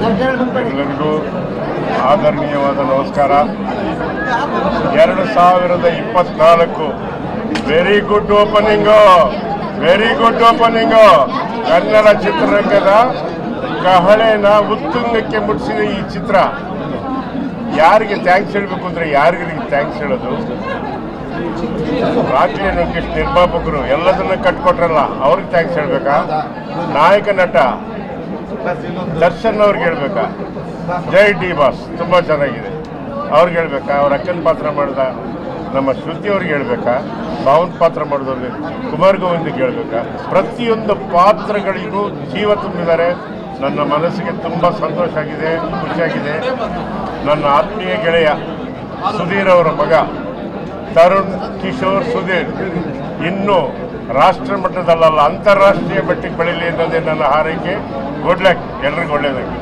ಎಲ್ಲರಿಗೂ ಆದರಣೀಯವಾದ ನಮಸ್ಕಾರ. 2024 very good opening. Kannada ಚಿತ್ರರಂಗದ ಕಹಳೆನ ಉತ್ತುಂಗಕ್ಕೆ ಮುಟ್ಟಿಸಿದ ಈ ಚಿತ್ರ. ಯಾರಿಗೆ ಥ್ಯಾಂಕ್ಸ್ ಹೇಳಬೇಕು ಅಂದರೆ ಯಾರಿಗೆ ಥ್ಯಾಂಕ್ಸ್ ಹೇಳೋದು? ರಾಜ್ಯ ನಿರ್ಮಾಪಕರು ಎಲ್ಲದನ್ನ ಕಟ್ಕೊಟ್ರಲ್ಲ, ಅವ್ರಿಗೆ ಥ್ಯಾಂಕ್ಸ್ ಹೇಳ್ಬೇಕಾ? ನಾಯಕ ನಟ ದರ್ಶನ್ ಅವ್ರಿಗೆ ಹೇಳ್ಬೇಕಾ? ಜೈ ಡಿ ಬಾಸ್ ತುಂಬ ಚೆನ್ನಾಗಿದೆ ಅವ್ರಿಗೆ ಹೇಳ್ಬೇಕಾ? ಅವ್ರ ಅಕ್ಕನ ಪಾತ್ರ ಮಾಡಿದ ನಮ್ಮ ಶ್ರುತಿ ಅವ್ರಿಗೆ ಹೇಳ್ಬೇಕಾ? ಭಾವನ್ ಪಾತ್ರ ಮಾಡಿದವ್ರಿಗೆ ಕುಮಾರ್ ಗೋವಿಂದಗೆ ಹೇಳ್ಬೇಕಾ? ಪ್ರತಿಯೊಂದು ಪಾತ್ರಗಳಿಗೂ ಜೀವ ತುಂಬಿದ್ದಾರೆ. ನನ್ನ ಮನಸ್ಸಿಗೆ ತುಂಬ ಸಂತೋಷ ಆಗಿದೆ, ಖುಷಿಯಾಗಿದೆ. ನನ್ನ ಆತ್ಮೀಯ ಗೆಳೆಯ ಸುಧೀರ್ ಅವರ ಮಗ ತರುಣ್ ಕಿಶೋರ್ ಸುಧೀರ್ ಇನ್ನೂ ರಾಷ್ಟ್ರ ಮಟ್ಟದಲ್ಲ, ಅಂತಾರಾಷ್ಟ್ರೀಯ ಮಟ್ಟಕ್ಕೆ ಬೆಳೀಲಿ ಅನ್ನೋದೇ ನನ್ನ ಹಾರೈಕೆ. ಗುಡ್ ಲಕ್, ಎಲ್ರಿಗೂ ಒಳ್ಳೆಯದಾಗಿ.